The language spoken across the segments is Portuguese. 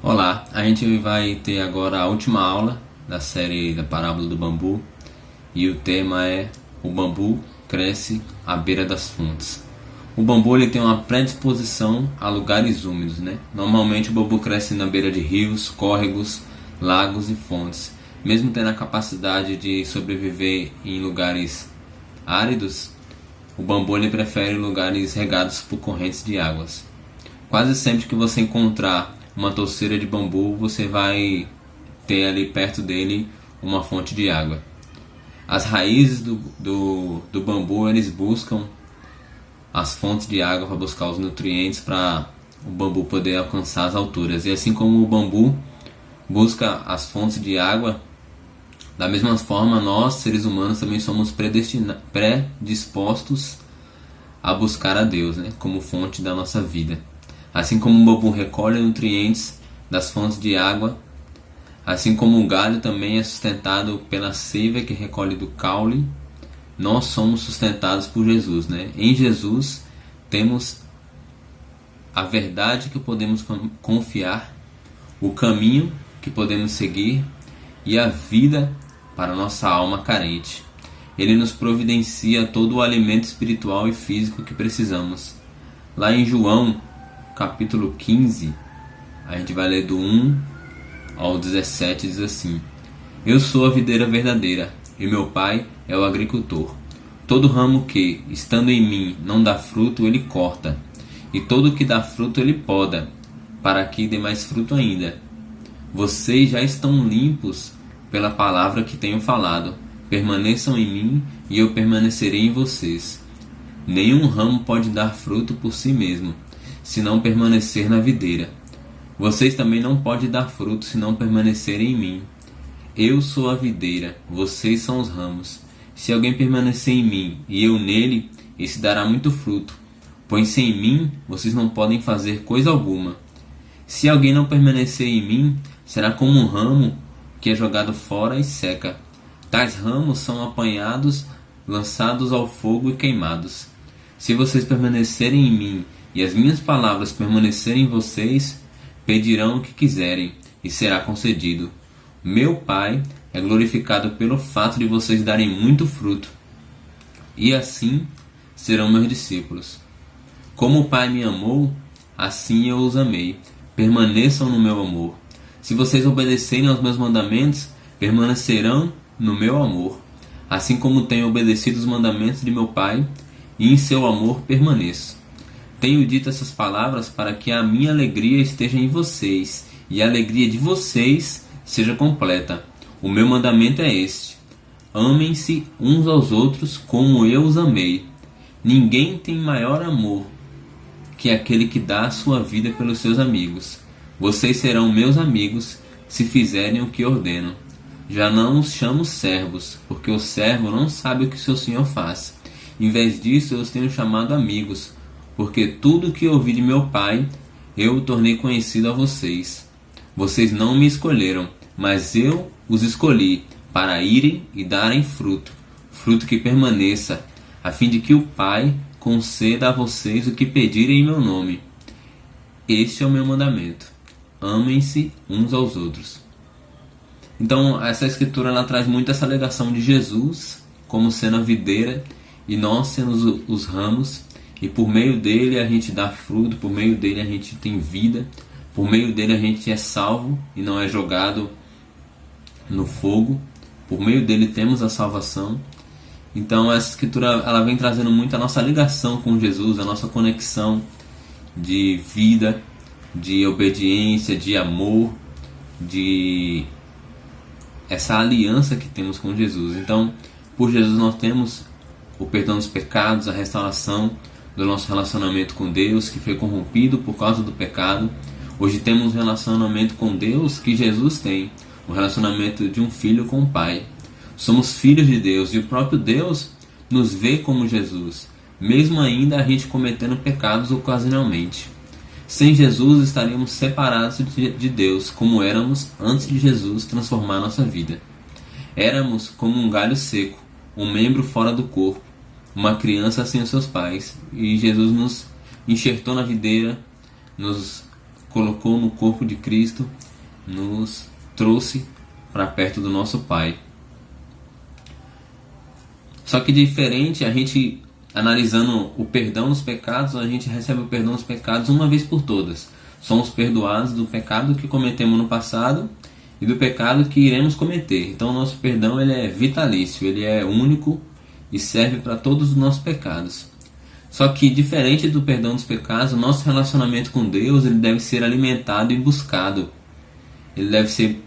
Olá, a gente vai ter agora a última aula da série da parábola do bambu e o tema é: o bambu cresce à beira das fontes. O bambu ele tem uma predisposição a lugares úmidos, né? Normalmente o bambu cresce na beira de rios, córregos, lagos e fontes. Mesmo tendo a capacidade de sobreviver em lugares áridos, o bambu ele prefere lugares regados por correntes de águas. Quase sempre que você encontrar uma touceira de bambu, você vai ter ali perto dele uma fonte de água. As raízes do bambu, eles buscam as fontes de água para buscar os nutrientes para o bambu poder alcançar as alturas. E assim como o bambu busca as fontes de água, da mesma forma nós, seres humanos, também somos predispostos a buscar a Deus, né, como fonte da nossa vida. Assim como o bambu recolhe nutrientes das fontes de água, assim como o galho também é sustentado pela seiva que recolhe do caule, nós somos sustentados por Jesus, né? Em Jesus temos a verdade que podemos confiar, o caminho que podemos seguir e a vida para a nossa alma carente. Ele nos providencia todo o alimento espiritual e físico que precisamos. Lá em João, capítulo 15, a gente vai ler do 1 ao 17, diz assim: Eu sou a videira verdadeira, e meu pai é o agricultor. Todo ramo que, estando em mim, não dá fruto, ele corta, e todo que dá fruto ele poda, para que dê mais fruto ainda. Vocês já estão limpos pela palavra que tenho falado. Permaneçam em mim, e eu permanecerei em vocês. Nenhum ramo pode dar fruto por si mesmo, se não permanecer na videira. Vocês também não podem dar fruto se não permanecerem em mim. Eu sou a videira, vocês são os ramos. Se alguém permanecer em mim e eu nele, esse dará muito fruto, pois sem mim vocês não podem fazer coisa alguma. Se alguém não permanecer em mim, será como um ramo que é jogado fora e seca. Tais ramos são apanhados, lançados ao fogo e queimados. Se vocês permanecerem em mim e as minhas palavras permanecerem em vocês, pedirão o que quiserem e será concedido. Meu Pai é glorificado pelo fato de vocês darem muito fruto, e assim serão meus discípulos. Como o Pai me amou, assim eu os amei. Permaneçam no meu amor. Se vocês obedecerem aos meus mandamentos, permanecerão no meu amor, assim como tenho obedecido os mandamentos de meu Pai, e em seu amor permaneço. Tenho dito essas palavras para que a minha alegria esteja em vocês e a alegria de vocês seja completa. O meu mandamento é este: amem-se uns aos outros como eu os amei. Ninguém tem maior amor que aquele que dá a sua vida pelos seus amigos. Vocês serão meus amigos se fizerem o que ordeno. Já não os chamo servos, porque o servo não sabe o que seu senhor faz. Em vez disso, eu os tenho chamado amigos, porque tudo o que ouvi de meu Pai, eu o tornei conhecido a vocês. Vocês não me escolheram, mas eu os escolhi para irem e darem fruto, fruto que permaneça, a fim de que o Pai conceda a vocês o que pedirem em meu nome. Este é o meu mandamento: amem-se uns aos outros. Então, essa escritura ela traz muito essa ligação de Jesus como sendo a videira e nós sendo os ramos. E por meio dele a gente dá fruto, por meio dele a gente tem vida, por meio dele a gente é salvo e não é jogado no fogo, por meio dele temos a salvação. Então essa escritura ela vem trazendo muito a nossa ligação com Jesus, a nossa conexão de vida, de obediência, de amor, de essa aliança que temos com Jesus. Então, por Jesus nós temos o perdão dos pecados, a restauração do nosso relacionamento com Deus, que foi corrompido por causa do pecado. Hoje temos um relacionamento com Deus que Jesus tem, um relacionamento de um filho com o Pai. Somos filhos de Deus e o próprio Deus nos vê como Jesus, mesmo ainda a gente cometendo pecados ocasionalmente. Sem Jesus estaríamos separados de Deus, como éramos antes de Jesus transformar nossa vida. Éramos como um galho seco, um membro fora do corpo, uma criança sem os seus pais, e Jesus nos enxertou na videira, nos colocou no corpo de Cristo, nos trouxe para perto do nosso Pai. Só que diferente, a gente analisando o perdão dos pecados, a gente recebe o perdão dos pecados uma vez por todas. Somos perdoados do pecado que cometemos no passado e do pecado que iremos cometer. Então o nosso perdão ele é vitalício, ele é único e serve para todos os nossos pecados. Só que diferente do perdão dos pecados, o nosso relacionamento com Deus ele deve ser alimentado e buscado. Ele deve ser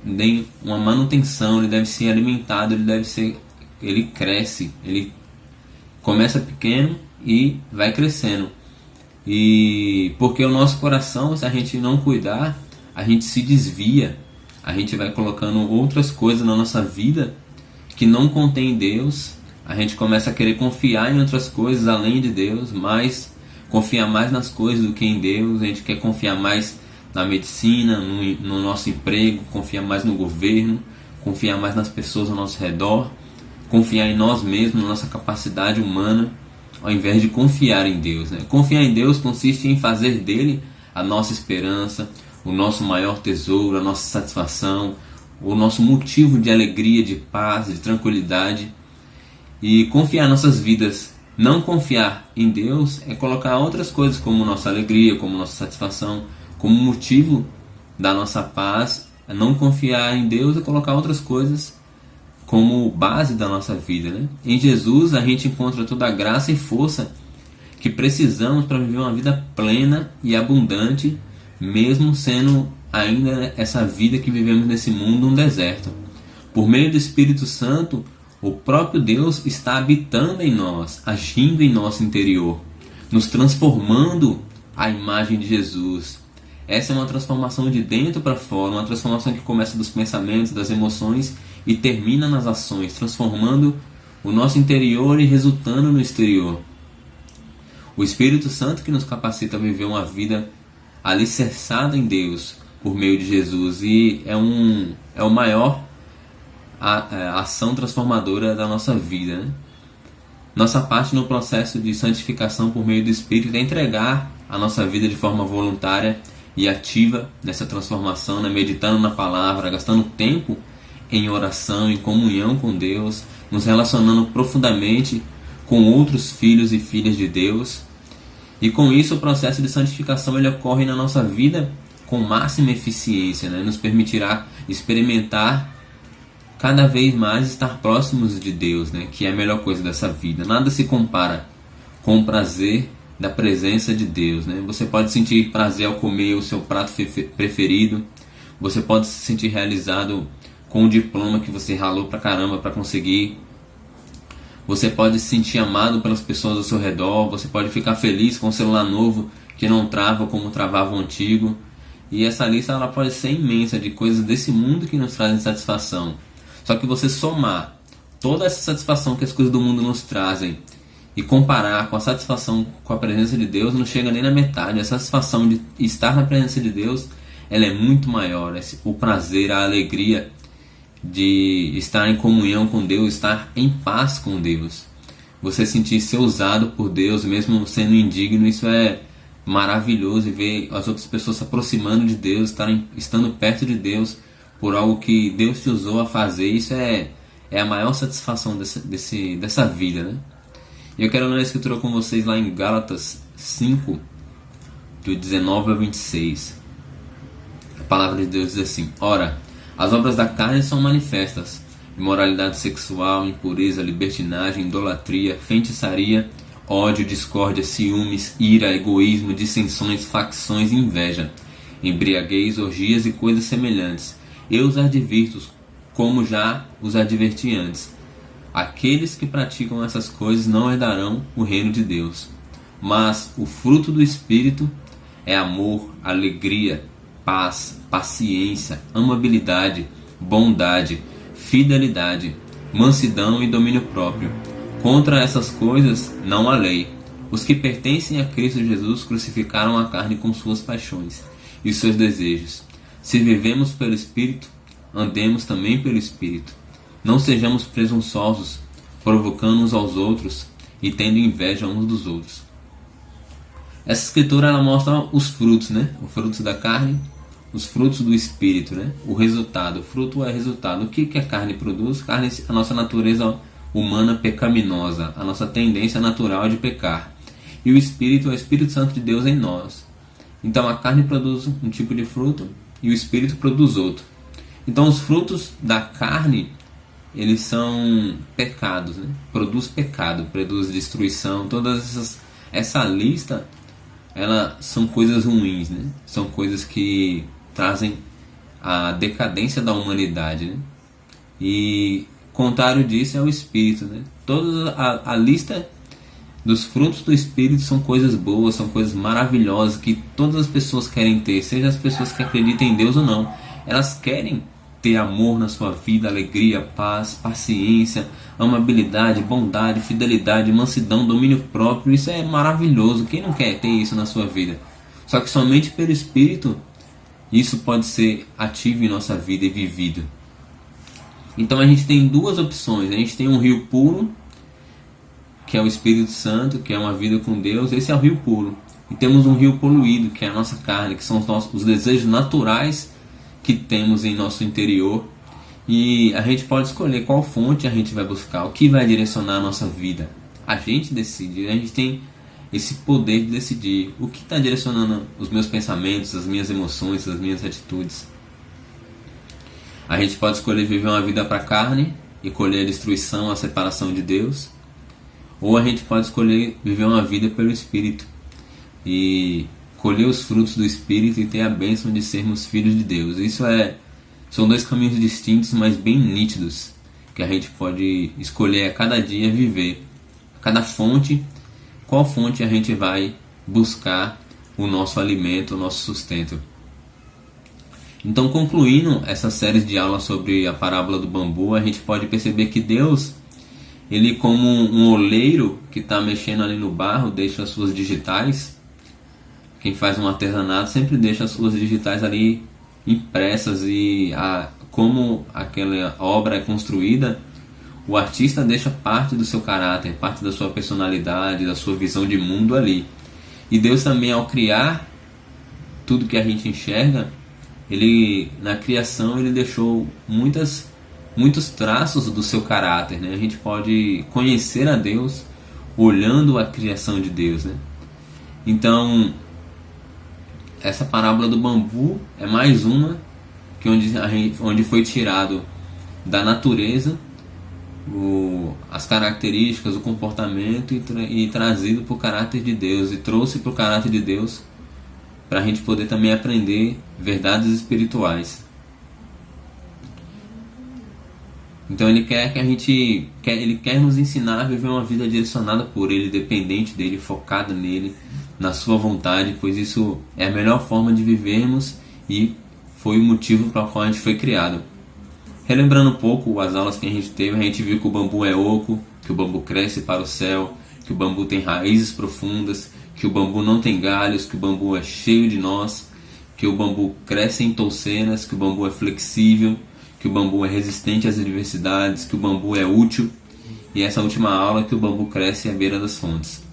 uma manutenção, ele deve ser alimentado, ele cresce, ele começa pequeno e vai crescendo. E porque o nosso coração, se a gente não cuidar, a gente se desvia, a gente vai colocando outras coisas na nossa vida que não contém Deus. A gente começa a querer confiar em outras coisas além de Deus, confiar mais nas coisas do que em Deus. A gente quer confiar mais na medicina, no nosso emprego, confiar mais no governo, confiar mais nas pessoas ao nosso redor, confiar em nós mesmos, na nossa capacidade humana, ao invés de confiar em Deus, né? Confiar em Deus consiste em fazer dele a nossa esperança, o nosso maior tesouro, a nossa satisfação, o nosso motivo de alegria, de paz, de tranquilidade. E confiar em nossas vidas, não confiar em Deus, é colocar outras coisas como nossa alegria, como nossa satisfação, como motivo da nossa paz. Não confiar em Deus é colocar outras coisas como base da nossa vida, né? Em Jesus a gente encontra toda a graça e força que precisamos para viver uma vida plena e abundante, mesmo sendo ainda essa vida que vivemos nesse mundo um deserto. Por meio do Espírito Santo, o próprio Deus está habitando em nós, agindo em nosso interior, nos transformando à imagem de Jesus. Essa é uma transformação de dentro para fora, uma transformação que começa dos pensamentos, das emoções e termina nas ações, transformando o nosso interior e resultando no exterior. O Espírito Santo que nos capacita a viver uma vida alicerçada em Deus por meio de Jesus, e é o maior a ação transformadora da nossa vida, né? Nossa parte no processo de santificação por meio do Espírito é entregar a nossa vida de forma voluntária e ativa nessa transformação, né? Meditando na palavra, gastando tempo em oração, em comunhão com Deus, nos relacionando profundamente com outros filhos e filhas de Deus. E com isso o processo de santificação ele ocorre na nossa vida com máxima eficiência, né? Nos permitirá experimentar cada vez mais estar próximos de Deus, né? Que é a melhor coisa dessa vida. Nada se compara com o prazer da presença de Deus, né? Você pode sentir prazer ao comer o seu prato preferido. Você pode se sentir realizado com o diploma que você ralou pra caramba para conseguir. Você pode se sentir amado pelas pessoas ao seu redor. Você pode ficar feliz com um celular novo que não trava como travava o antigo. E essa lista ela pode ser imensa de coisas desse mundo que nos trazem satisfação. Só que você somar toda essa satisfação que as coisas do mundo nos trazem e comparar com a satisfação com a presença de Deus, não chega nem na metade. A satisfação de estar na presença de Deus, ela é muito maior. O prazer, a alegria de estar em comunhão com Deus, estar em paz com Deus. Você sentir ser usado por Deus, mesmo sendo indigno, isso é maravilhoso. E ver as outras pessoas se aproximando de Deus, estando perto de Deus por algo que Deus te usou a fazer, isso é a maior satisfação dessa vida, né? E eu quero ler a escritura com vocês lá em Gálatas 5, do 19 ao 26. A palavra de Deus diz assim: Ora, as obras da carne são manifestas: imoralidade sexual, impureza, libertinagem, idolatria, feitiçaria, ódio, discórdia, ciúmes, ira, egoísmo, dissensões, facções, inveja, embriaguez, orgias e coisas semelhantes. Eu os advirto, como já os adverti antes. Aqueles que praticam essas coisas não herdarão o reino de Deus. Mas o fruto do Espírito é amor, alegria, paz, paciência, amabilidade, bondade, fidelidade, mansidão e domínio próprio. Contra essas coisas não há lei. Os que pertencem a Cristo Jesus crucificaram a carne com suas paixões e seus desejos. Se vivemos pelo Espírito, andemos também pelo Espírito. Não sejamos presunçosos, provocando uns aos outros e tendo inveja uns dos outros. Essa escritura ela mostra os frutos, né? Os frutos da carne, os frutos do espírito, né? O resultado, o fruto é resultado. O que a carne produz? Carne, a nossa natureza humana pecaminosa, a nossa tendência natural de pecar. E o espírito é o Espírito Santo de Deus em nós. Então a carne produz um tipo de fruto e o espírito produz outro. Então os frutos da carne, eles são pecados, né? Produz pecado, produz destruição, essa lista, elas são coisas ruins, né? São coisas que trazem a decadência da humanidade, né? E contrário disso é o espírito, né? Toda a lista dos frutos do espírito são coisas boas, são coisas maravilhosas que todas as pessoas querem ter, seja as pessoas que acreditam em Deus ou não. Elas querem ter amor na sua vida, alegria, paz, paciência, amabilidade, bondade, fidelidade, mansidão, domínio próprio. Isso é maravilhoso. Quem não quer ter isso na sua vida? Só que somente pelo Espírito isso pode ser ativo em nossa vida e vivido. Então a gente tem duas opções. A gente tem um rio puro, que é o Espírito Santo, que é uma vida com Deus. Esse é o rio puro. E temos um rio poluído, que é a nossa carne, que são os desejos naturais que temos em nosso interior. E a gente pode escolher qual fonte a gente vai buscar, o que vai direcionar a nossa vida. A gente decide, a gente tem esse poder de decidir o que está direcionando os meus pensamentos, as minhas emoções, as minhas atitudes. A gente pode escolher viver uma vida para a carne e colher a destruição, a separação de Deus. Ou a gente pode escolher viver uma vida pelo Espírito e colher os frutos do Espírito e ter a bênção de sermos filhos de Deus. São dois caminhos distintos, mas bem nítidos, que a gente pode escolher a cada dia viver. A cada fonte, qual fonte a gente vai buscar o nosso alimento, o nosso sustento. Então, concluindo essa série de aulas sobre a parábola do bambu, a gente pode perceber que Deus, ele como um oleiro que está mexendo ali no barro, deixa as suas digitais. Quem faz um artesanato sempre deixa as suas digitais ali impressas, e como aquela obra é construída, o artista deixa parte do seu caráter, parte da sua personalidade, da sua visão de mundo ali. E Deus também, ao criar tudo que a gente enxerga, na criação ele deixou muitos traços do seu caráter, né? A gente pode conhecer a Deus olhando a criação de Deus, né? Então, essa parábola do bambu é mais uma que onde foi tirado da natureza as características, o comportamento e trazido para o caráter de Deus, e trouxe para o caráter de Deus para a gente poder também aprender verdades espirituais. Então ele quer ele quer nos ensinar a viver uma vida direcionada por Ele, dependente dele, focada nele, na sua vontade, pois isso é a melhor forma de vivermos e foi o motivo para o qual a gente foi criado. Relembrando um pouco as aulas que a gente teve, a gente viu que o bambu é oco, que o bambu cresce para o céu, que o bambu tem raízes profundas, que o bambu não tem galhos, que o bambu é cheio de nós, que o bambu cresce em toucenas, que o bambu é flexível, que o bambu é resistente às adversidades, que o bambu é útil, e essa última aula que o bambu cresce à beira das fontes.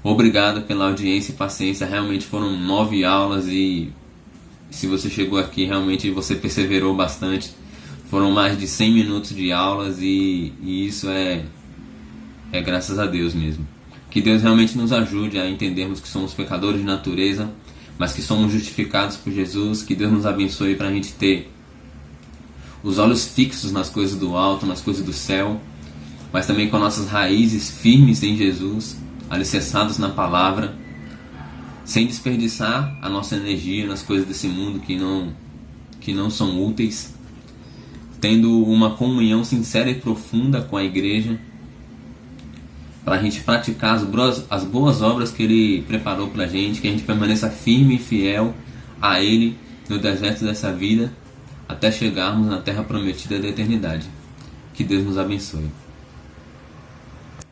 Obrigado pela audiência e paciência, realmente foram 9 aulas, e se você chegou aqui, realmente você perseverou bastante. Foram mais de 100 minutos de aulas, e isso é graças a Deus mesmo. Que Deus realmente nos ajude a entendermos que somos pecadores de natureza, mas que somos justificados por Jesus. Que Deus nos abençoe para a gente ter os olhos fixos nas coisas do alto, nas coisas do céu, mas também com nossas raízes firmes em Jesus, alicerçados na palavra, sem desperdiçar a nossa energia nas coisas desse mundo que não são úteis, tendo uma comunhão sincera e profunda com a igreja, para a gente praticar as boas obras que Ele preparou para a gente, que a gente permaneça firme e fiel a Ele no deserto dessa vida, até chegarmos na terra prometida da eternidade. Que Deus nos abençoe.